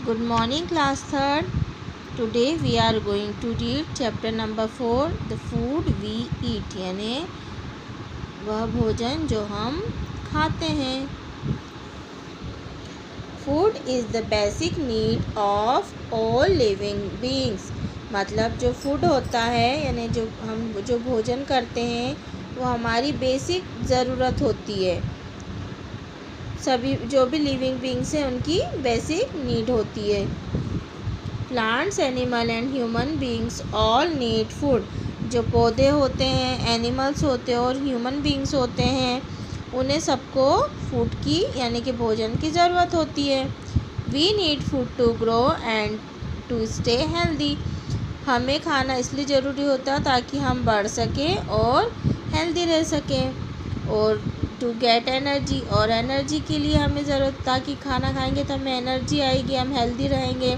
Good morning, class third. Today we are going to read chapter number 4, the food we eat, यानी वह भोजन जो हम खाते हैं. Food is the basic need of all living beings. मतलब जो फूड होता है यानी जो भोजन करते हैं वो हमारी बेसिक ज़रूरत होती है. सभी जो भी लिविंग बींग्स हैं उनकी बेसिक नीड होती है. Plants, animal and human beings all need food. जो पौधे होते हैं, एनिमल्स होते हैं और ह्यूमन बींग्स होते हैं, उन्हें सबको फूड की यानी कि भोजन की ज़रूरत होती है. We need food to grow and to stay healthy. हमें खाना इसलिए ज़रूरी होता है ताकि हम बढ़ सकें और हेल्दी रह सकें. और टू गेट एनर्जी, और एनर्जी के लिए हमें ज़रूरत, ताकि खाना खाएंगे तो हमें एनर्जी आएगी, हम हेल्दी रहेंगे.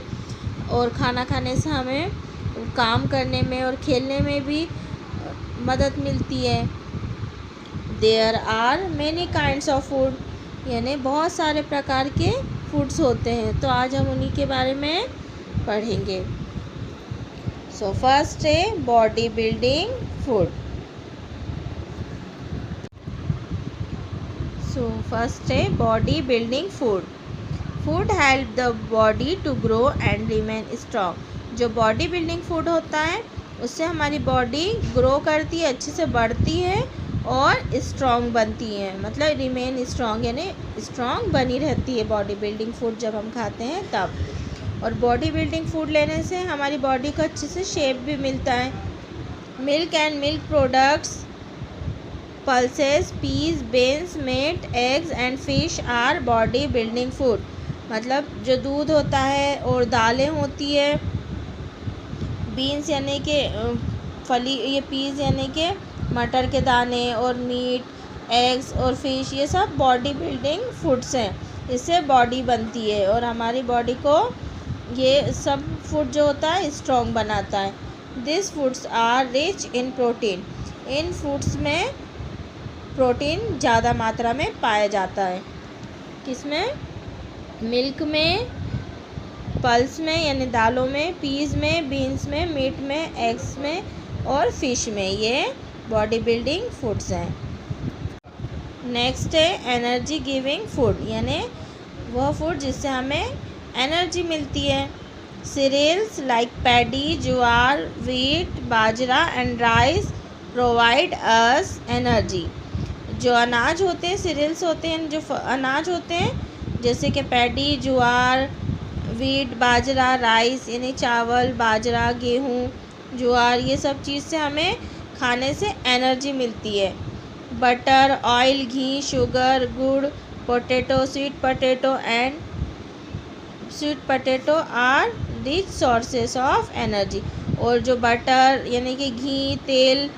और खाना खाने से हमें काम करने में और खेलने में भी मदद मिलती है. There are many kinds of food, यानी बहुत सारे प्रकार के फूड्स होते हैं. तो आज हम उन्हीं के बारे में पढ़ेंगे. सो फर्स्ट है बॉडी बिल्डिंग फूड. फर्स्ट है body building food. Food help the body to grow and remain strong. जो बॉडी बिल्डिंग फूड होता है उससे हमारी बॉडी ग्रो करती है, अच्छे से बढ़ती है और स्ट्रॉन्ग बनती है. मतलब रिमेन स्ट्रॉन्ग यानी स्ट्रॉन्ग बनी रहती है बॉडी बिल्डिंग फूड जब हम खाते हैं तब. और बॉडी बिल्डिंग फूड लेने से हमारी बॉडी को अच्छे से शेप भी मिलता है. Milk and milk products, pulses, peas, beans, meat, eggs and fish are body building food. मतलब जो दूध होता है और दालें होती है, बीन्स यानी कि फली, ये पीस यानी कि मटर के दाने, और मीट, एग्स और फिश, ये सब बॉडी बिल्डिंग फूड्स हैं. इससे बॉडी बनती है और हमारी बॉडी को ये सब फूड जो होता है स्ट्रॉन्ग बनाता है. This foods are rich in protein. इन फूड्स में प्रोटीन ज़्यादा मात्रा में पाया जाता है. किसमें? मिल्क में, पल्स में यानी दालों में, पीस में, बीन्स में, मीट में, एग्स में और फिश में. ये बॉडी बिल्डिंग फूड्स हैं. नेक्स्ट है एनर्जी गिविंग फूड, यानी वह फूड जिससे हमें एनर्जी मिलती है. Cereals like paddy, jowar, wheat, bajra and rice provide us energy. जो अनाज होते हैं, सीरियल्स होते हैं, जो अनाज होते हैं जैसे कि पैडी, ज्वार, व्हीट, बाजरा, राइस यानी चावल, बाजरा, गेहूँ, ज्वार, ये सब चीज़ से हमें खाने से एनर्जी मिलती है. Butter, oil, ghee, sugar, gur, potato, sweet potato are rich sources of energy. और जो बटर यानी कि घी, तेल,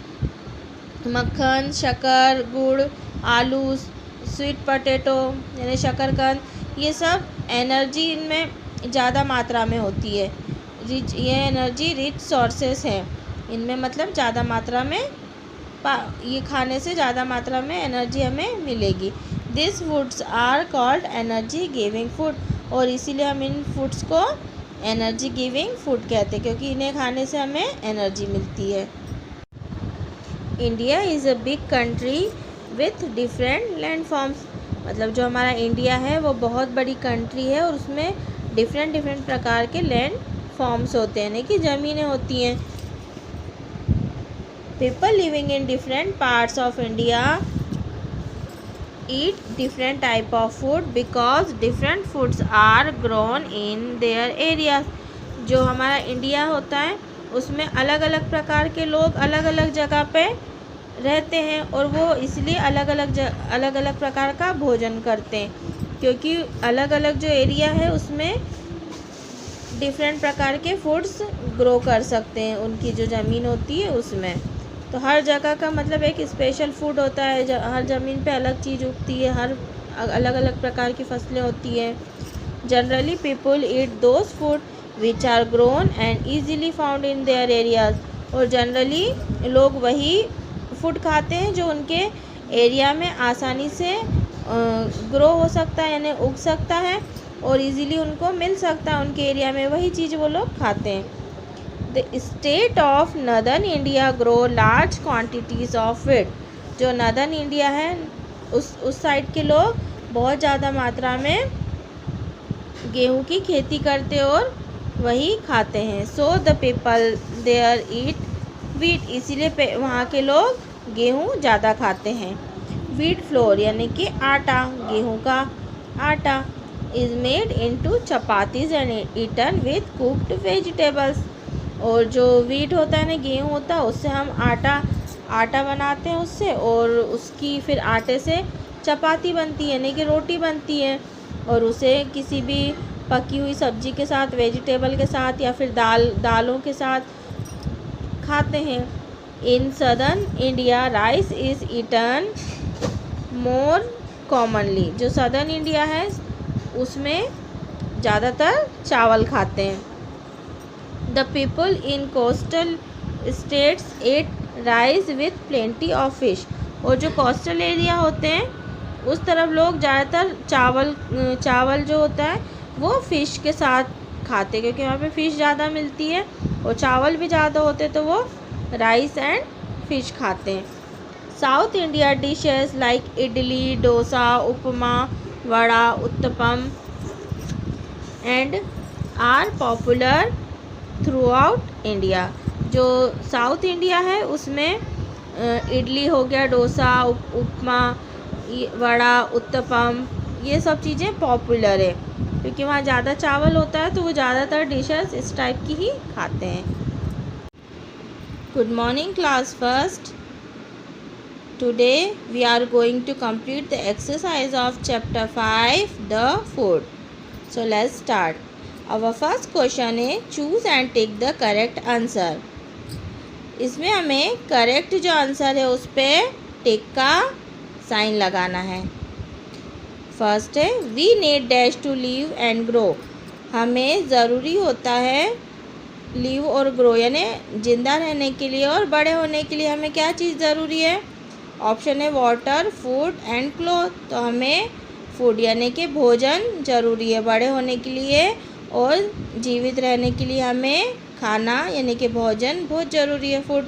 मक्खन, शक्कर, गुड़, आलू, स्वीट पोटैटो यानी शकरकंद, ये सब एनर्जी इनमें ज़्यादा मात्रा में होती है. ये एनर्जी रिच सोर्सेस हैं इनमें, मतलब ज़्यादा मात्रा में ये खाने से ज़्यादा मात्रा में एनर्जी हमें मिलेगी. This foods are called energy giving food. और इसीलिए हम इन फूड्स को एनर्जी गिविंग फूड कहते हैं क्योंकि इन्हें खाने से हमें एनर्जी मिलती है. India is a big country with different land forms. मतलब जो हमारा इंडिया है वो बहुत बड़ी कंट्री है और उसमें डिफरेंट प्रकार के लैंड फॉर्म्स होते हैं, यानी कि ज़मीनें होती हैं. People living in different parts of India eat different type of food because different foods are grown in their areas. जो हमारा इंडिया होता है उसमें अलग अलग प्रकार के लोग अलग अलग जगह पे रहते हैं और वो इसलिए अलग अलग प्रकार का भोजन करते हैं क्योंकि अलग अलग जो एरिया है उसमें डिफरेंट प्रकार के फूड्स ग्रो कर सकते हैं, उनकी जो ज़मीन होती है उसमें. तो हर जगह का मतलब एक स्पेशल फूड होता है. हर ज़मीन पे अलग चीज़ उगती है, हर अलग अलग प्रकार की फसलें होती हैं. Generally people eat those food which are grown and easily found in their areas. और जनरली लोग वही फूड खाते हैं जो उनके एरिया में आसानी से ग्रो हो सकता है यानी उग सकता है और इजीली उनको मिल सकता है उनके एरिया में, वही चीज़ वो लोग खाते हैं। The state of northern India grow large quantities of wheat. जो नदर्न इंडिया है उस साइड के लोग बहुत ज़्यादा मात्रा में गेहूं की खेती करते और वही खाते हैं। So the people there eat wheat, इसीलिए वहाँ के लोग गेहूं ज़्यादा खाते हैं। व्हीट फ्लोर यानी कि आटा, गेहूं का आटा is made into chapatis and eaten with cooked vegetables. और जो व्हीट होता है ना, गेहूं होता है, उससे हम आटा बनाते हैं उससे, और उसकी फिर आटे से चपाती बनती है यानी कि रोटी बनती है, और उसे किसी भी पकी हुई सब्जी के साथ, वेजिटेबल के साथ या फिर दालों के साथ खाते हैं। In southern India rice is eaten more commonly. जो सदर्न इंडिया है उसमें ज़्यादातर चावल खाते हैं। The people in coastal states ate rice with plenty of fish. और जो कोस्टल एरिया होते हैं उस तरफ लोग ज़्यादातर चावल जो होता है वो फ़िश के साथ खाते हैं, क्योंकि वहाँ पे फ़िश ज़्यादा मिलती है और चावल भी ज़्यादा होते हैं, तो वो राइस एंड फिश खाते हैं। South India dishes like idli, dosa, upma, vada, uttapam and are popular throughout India. जो साउथ इंडिया है उसमें इडली हो गया, डोसा, उपमा, वड़ा, उत्तपम, ये सब चीज़ें पॉपुलर है, क्योंकि वहाँ ज़्यादा चावल होता है तो वो ज़्यादातर डिशेस इस टाइप की ही खाते हैं। Good morning class first. Today we are going to complete the exercise of chapter 5 the food. So let's start. Our first question है choose and tick the correct answer. इसमें हमें करेक्ट जो answer है उस पर टिक का साइन लगाना है। फर्स्ट है we need dash to live and grow. हमें ज़रूरी होता है लिव और ग्रो यानी ज़िंदा रहने के लिए और बड़े होने के लिए हमें क्या चीज़ ज़रूरी है? ऑप्शन है वाटर, फूड एंड क्लोथ। तो हमें फूड यानी कि भोजन ज़रूरी है बड़े होने के लिए, और जीवित रहने के लिए हमें खाना यानी कि भोजन बहुत ज़रूरी है, food.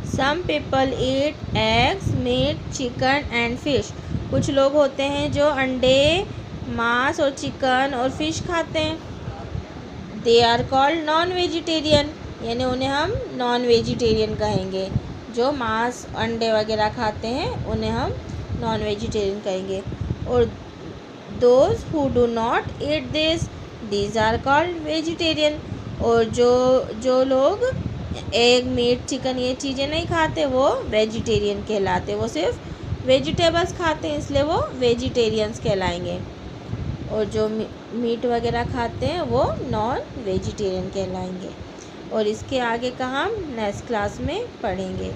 Some people eat eggs, meat, chicken and fish. कुछ लोग होते हैं जो अंडे, मांस और चिकन और फिश खाते हैं। They are called non vegetarian, यानी उन्हें हम नॉन वेजिटेरियन कहेंगे। जो मांस, अंडे वगैरह खाते हैं उन्हें हम नॉन वेजिटेरियन कहेंगे। और those who do not eat this, these are called vegetarian. और जो लोग एग, मीट, चिकन ये चीज़ें नहीं खाते वो वेजिटेरियन कहलाते। वो सिर्फ वेजिटेबल्स खाते हैं इसलिए वो वेजिटेरियंस कहलाएंगे। और जो मीट वगैरह खाते हैं वो नॉन वेजिटेरियन कहलाएंगे। और इसके आगे का हम नेक्स्ट क्लास में पढ़ेंगे।